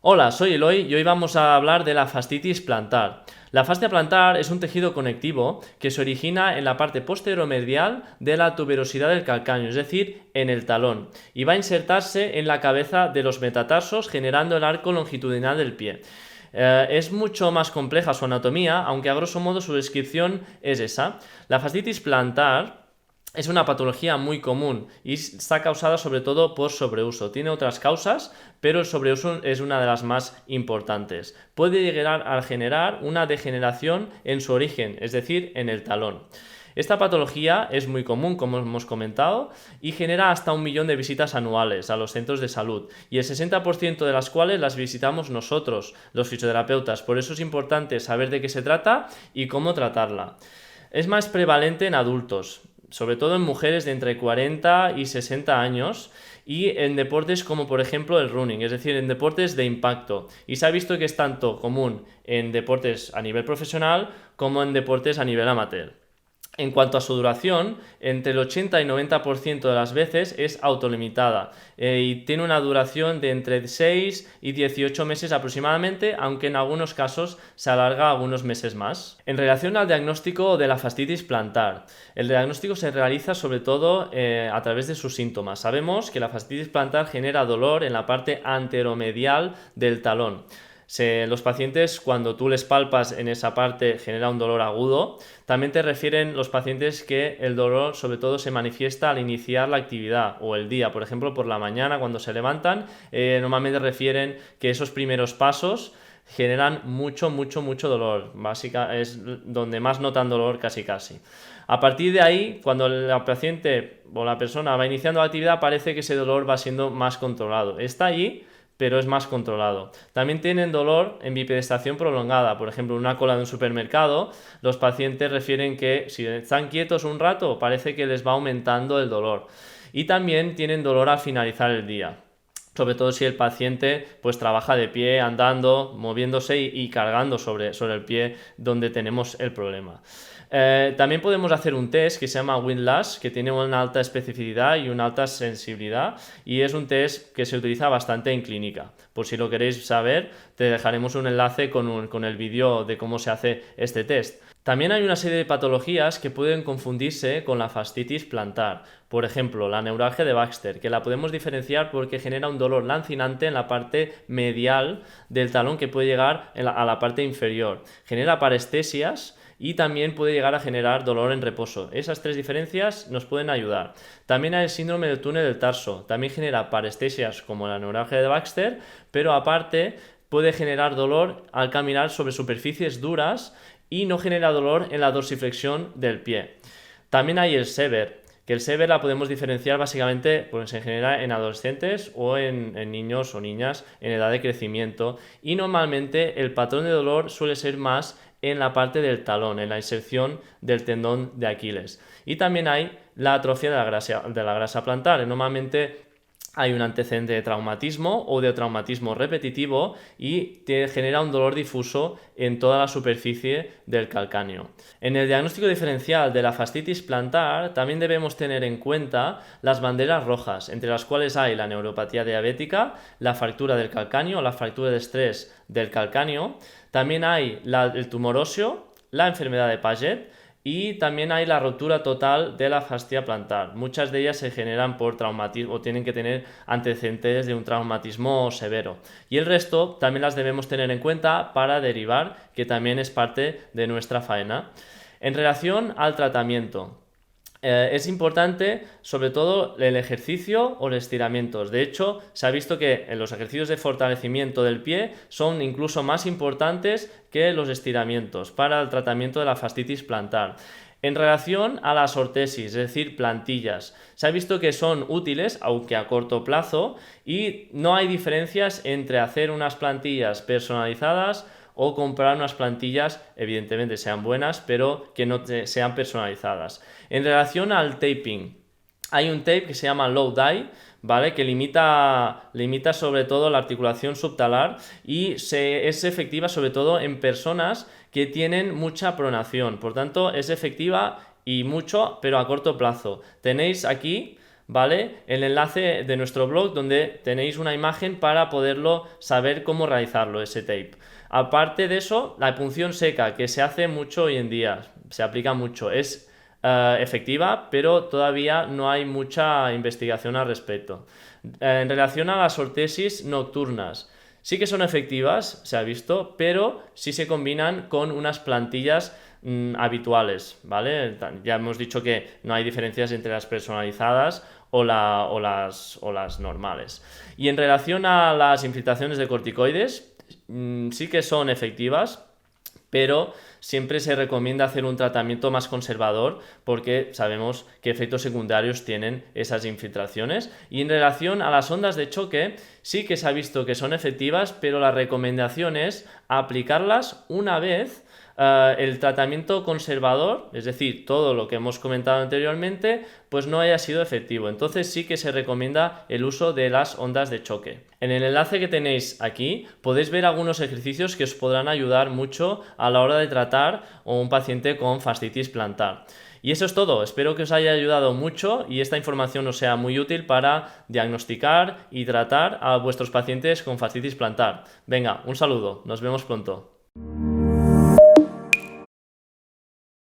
Hola, soy Eloy y hoy vamos a hablar de la fascitis plantar. La fascia plantar es un tejido conectivo que se origina en la parte posteromedial de la tuberosidad del calcáneo, es decir, en el talón, y va a insertarse en la cabeza de los metatarsos generando el arco longitudinal del pie. Es mucho más compleja su anatomía, aunque a grosso modo su descripción es esa. La fascitis plantar es una patología muy común y está causada sobre todo por sobreuso. Tiene otras causas, pero el sobreuso es una de las más importantes. Puede llegar a generar una degeneración en su origen, es decir, en el talón. Esta patología es muy común, como hemos comentado, y genera hasta 1 millón de visitas anuales a los centros de salud, y el 60% de las cuales las visitamos nosotros, los fisioterapeutas. Por eso es importante saber de qué se trata y cómo tratarla. Es más prevalente en adultos, sobre todo en mujeres de entre 40 y 60 años y en deportes como por ejemplo el running, es decir, en deportes de impacto. Y se ha visto que es tanto común en deportes a nivel profesional como en deportes a nivel amateur. En cuanto a su duración, entre el 80 y 90% de las veces es autolimitada y tiene una duración de entre 6 y 18 meses aproximadamente, aunque en algunos casos se alarga algunos meses más. En relación al diagnóstico de la fascitis plantar, el diagnóstico se realiza sobre todo a través de sus síntomas. Sabemos que la fascitis plantar genera dolor en la parte anteromedial del talón. Los pacientes, cuando tú les palpas en esa parte, genera un dolor agudo. También te refieren los pacientes que el dolor sobre todo se manifiesta al iniciar la actividad o el día. Por ejemplo, por la mañana cuando se levantan, normalmente refieren que esos primeros pasos generan mucho dolor. Básicamente es donde más notan dolor casi. A partir de ahí, cuando la paciente o la persona va iniciando la actividad, parece que ese dolor va siendo más controlado. Está allí, pero es más controlado. También tienen dolor en bipedestación prolongada, por ejemplo, en una cola de un supermercado, los pacientes refieren que si están quietos un rato, parece que les va aumentando el dolor. Y también tienen dolor al finalizar el día, sobre todo si el paciente pues trabaja de pie, andando, moviéndose y cargando sobre el pie donde tenemos el problema. También podemos hacer un test que se llama Windlass, que tiene una alta especificidad y una alta sensibilidad, y es un test que se utiliza bastante en clínica. Por si lo queréis saber, te dejaremos un enlace con el vídeo de cómo se hace este test. También hay una serie de patologías que pueden confundirse con la fascitis plantar. Por ejemplo, la neuralgia de Baxter, que la podemos diferenciar porque genera un dolor lancinante en la parte medial del talón que puede llegar a la parte inferior. Genera parestesias y también puede llegar a generar dolor en reposo. Esas tres diferencias nos pueden ayudar. También hay el síndrome del túnel del tarso. También genera parestesias como la neuralgia de Baxter, pero aparte puede generar dolor al caminar sobre superficies duras y no genera dolor en la dorsiflexión del pie. También hay el SEVER, que el SEVER la podemos diferenciar básicamente, pues se genera en adolescentes o en niños o niñas en edad de crecimiento, y normalmente el patrón de dolor suele ser más en la parte del talón, en la inserción del tendón de Aquiles. Y también hay la atrofia de la grasa plantar. Normalmente hay un antecedente de traumatismo o de traumatismo repetitivo y te genera un dolor difuso en toda la superficie del calcáneo. En el diagnóstico diferencial de la fascitis plantar también debemos tener en cuenta las banderas rojas, entre las cuales hay la neuropatía diabética, la fractura del calcáneo, la fractura de estrés del calcáneo. También hay el tumor óseo, la enfermedad de Paget, y también hay la rotura total de la fascia plantar. Muchas de ellas se generan por traumatismo o tienen que tener antecedentes de un traumatismo severo. Y el resto también las debemos tener en cuenta para derivar, que también es parte de nuestra faena. En relación al tratamiento, es importante sobre todo el ejercicio o los estiramientos. De hecho, se ha visto que los ejercicios de fortalecimiento del pie son incluso más importantes que los estiramientos para el tratamiento de la fascitis plantar. En relación a las ortesis, es decir, plantillas, se ha visto que son útiles, aunque a corto plazo, y no hay diferencias entre hacer unas plantillas personalizadas o comprar unas plantillas, evidentemente sean buenas, pero que no sean personalizadas. En relación al taping, hay un tape que se llama Low Dye, ¿vale? Que limita sobre todo la articulación subtalar y es efectiva sobre todo en personas que tienen mucha pronación. Por tanto, es efectiva y mucho, pero a corto plazo. Tenéis aquí, ¿vale? El enlace de nuestro blog donde tenéis una imagen para poderlo saber cómo realizarlo, ese tape. Aparte de eso, la punción seca, que se hace mucho hoy en día, se aplica mucho, es efectiva, pero todavía no hay mucha investigación al respecto. En relación a las ortesis nocturnas, sí que son efectivas, se ha visto, pero sí se combinan con unas plantillas habituales, ¿vale? Ya hemos dicho que no hay diferencias entre las personalizadas o las normales. Y en relación a las infiltraciones de corticoides, sí que son efectivas, pero siempre se recomienda hacer un tratamiento más conservador porque sabemos qué efectos secundarios tienen esas infiltraciones. Y en relación a las ondas de choque, sí que se ha visto que son efectivas, pero la recomendación es aplicarlas una vez el tratamiento conservador, es decir, todo lo que hemos comentado anteriormente, pues no haya sido efectivo. Entonces sí que se recomienda el uso de las ondas de choque. En el enlace que tenéis aquí podéis ver algunos ejercicios que os podrán ayudar mucho a la hora de tratar a un paciente con fascitis plantar. Y eso es todo, espero que os haya ayudado mucho y esta información os sea muy útil para diagnosticar y tratar a vuestros pacientes con fascitis plantar. Venga, un saludo, nos vemos pronto.